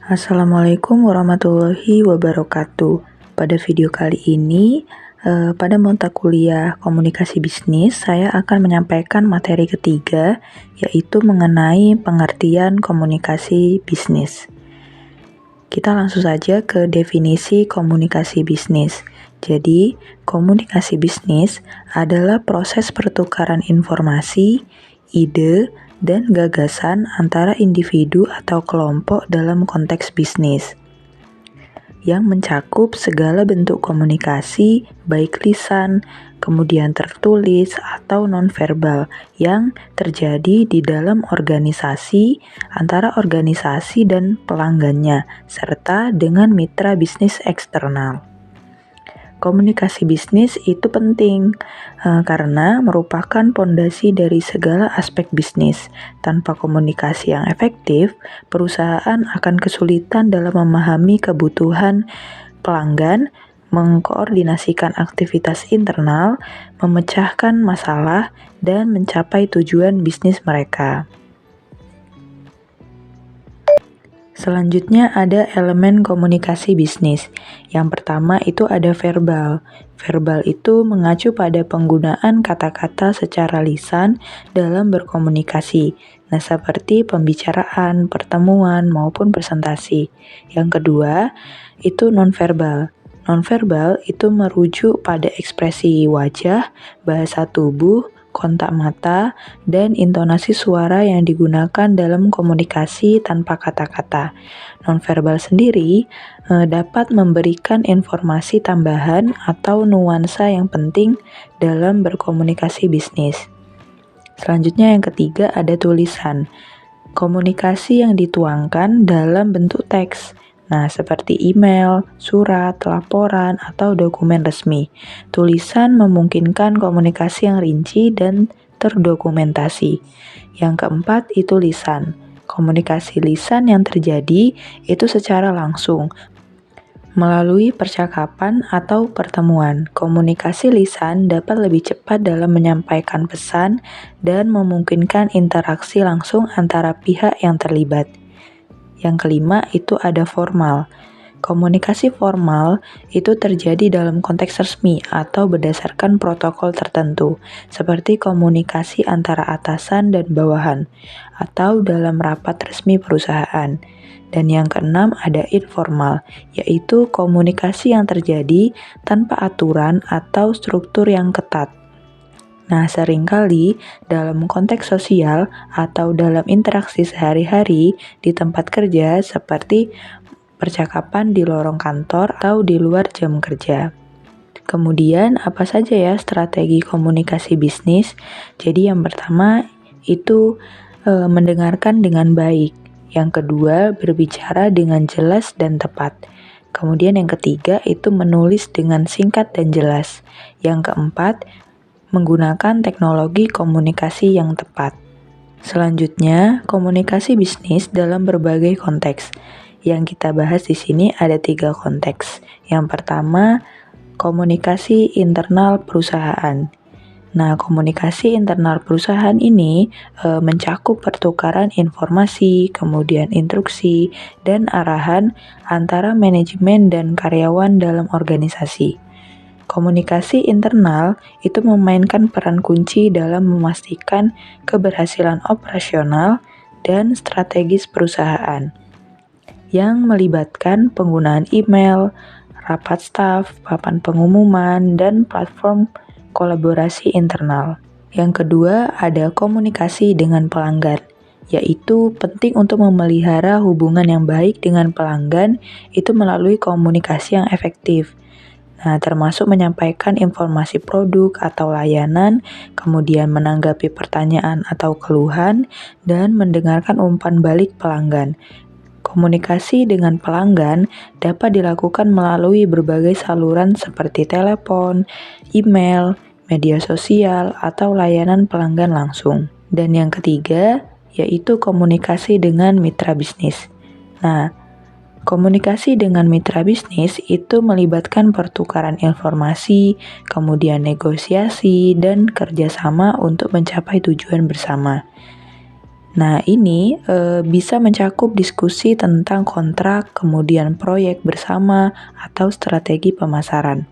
Assalamualaikum warahmatullahi wabarakatuh. Pada video kali ini, pada mata kuliah komunikasi bisnis, saya akan menyampaikan materi ketiga, yaitu mengenai pengertian komunikasi bisnis. Kita langsung saja ke definisi komunikasi bisnis. Jadi, komunikasi bisnis adalah proses pertukaran informasi, ide, dan gagasan antara individu atau kelompok dalam konteks bisnis, yang mencakup segala bentuk komunikasi, baik lisan, kemudian tertulis, atau nonverbal, yang terjadi di dalam organisasi, antara organisasi dan pelanggannya, serta dengan mitra bisnis eksternal. Komunikasi bisnis itu penting karena merupakan pondasi dari segala aspek bisnis. Tanpa komunikasi yang efektif, perusahaan akan kesulitan dalam memahami kebutuhan pelanggan, mengkoordinasikan aktivitas internal, memecahkan masalah, dan mencapai tujuan bisnis mereka. Selanjutnya ada elemen komunikasi bisnis. Yang pertama itu ada verbal. Verbal itu mengacu pada penggunaan kata-kata secara lisan dalam berkomunikasi. Nah, seperti pembicaraan, pertemuan, maupun presentasi. Yang kedua, itu nonverbal. Nonverbal itu merujuk pada ekspresi wajah, bahasa tubuh, kontak mata, dan intonasi suara yang digunakan dalam komunikasi tanpa kata-kata. Nonverbal sendiri dapat memberikan informasi tambahan atau nuansa yang penting dalam berkomunikasi bisnis. Selanjutnya yang ketiga ada tulisan. Komunikasi yang dituangkan dalam bentuk teks. Nah, seperti email, surat, laporan, atau dokumen resmi. Tulisan memungkinkan komunikasi yang rinci dan terdokumentasi. Yang keempat itu lisan. Komunikasi lisan yang terjadi itu secara langsung, melalui percakapan atau pertemuan. Komunikasi lisan dapat lebih cepat dalam menyampaikan pesan dan memungkinkan interaksi langsung antara pihak yang terlibat. Yang kelima itu ada formal. Komunikasi formal itu terjadi dalam konteks resmi atau berdasarkan protokol tertentu, seperti komunikasi antara atasan dan bawahan, atau dalam rapat resmi perusahaan. Dan yang keenam ada informal, yaitu komunikasi yang terjadi tanpa aturan atau struktur yang ketat. Nah, seringkali dalam konteks sosial atau dalam interaksi sehari-hari di tempat kerja seperti percakapan di lorong kantor atau di luar jam kerja. Kemudian, apa saja ya strategi komunikasi bisnis? Jadi yang pertama itu mendengarkan dengan baik. Yang kedua, berbicara dengan jelas dan tepat. Kemudian yang ketiga itu menulis dengan singkat dan jelas. Yang keempat, menggunakan teknologi komunikasi yang tepat. Selanjutnya, komunikasi bisnis dalam berbagai konteks. Yang kita bahas di sini ada 3 konteks. Yang pertama, komunikasi internal perusahaan. Nah, komunikasi internal perusahaan ini mencakup pertukaran informasi, kemudian instruksi, dan arahan antara manajemen dan karyawan dalam organisasi. Komunikasi internal itu memainkan peran kunci dalam memastikan keberhasilan operasional dan strategis perusahaan, yang melibatkan penggunaan email, rapat staf, papan pengumuman, dan platform kolaborasi internal. Yang kedua ada komunikasi dengan pelanggan, yaitu penting untuk memelihara hubungan yang baik dengan pelanggan itu melalui komunikasi yang efektif. Nah, termasuk menyampaikan informasi produk atau layanan, kemudian menanggapi pertanyaan atau keluhan, dan mendengarkan umpan balik pelanggan. Komunikasi dengan pelanggan dapat dilakukan melalui berbagai saluran seperti telepon, email, media sosial, atau layanan pelanggan langsung. Dan yang ketiga, yaitu komunikasi dengan mitra bisnis. Nah, komunikasi dengan mitra bisnis itu melibatkan pertukaran informasi, kemudian negosiasi, dan kerjasama untuk mencapai tujuan bersama. Nah, ini bisa mencakup diskusi tentang kontrak, kemudian proyek bersama, atau strategi pemasaran.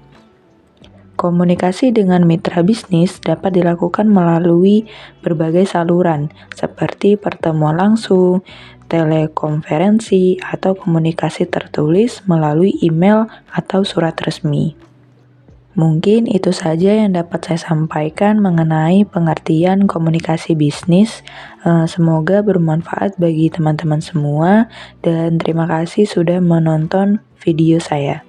Komunikasi dengan mitra bisnis dapat dilakukan melalui berbagai saluran, seperti pertemuan langsung, telekonferensi, atau komunikasi tertulis melalui email atau surat resmi. Mungkin itu saja yang dapat saya sampaikan mengenai pengertian komunikasi bisnis. Semoga bermanfaat bagi teman-teman semua, dan terima kasih sudah menonton video saya.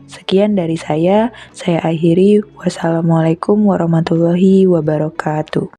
Sekian dari saya akhiri. Wassalamualaikum warahmatullahi wabarakatuh.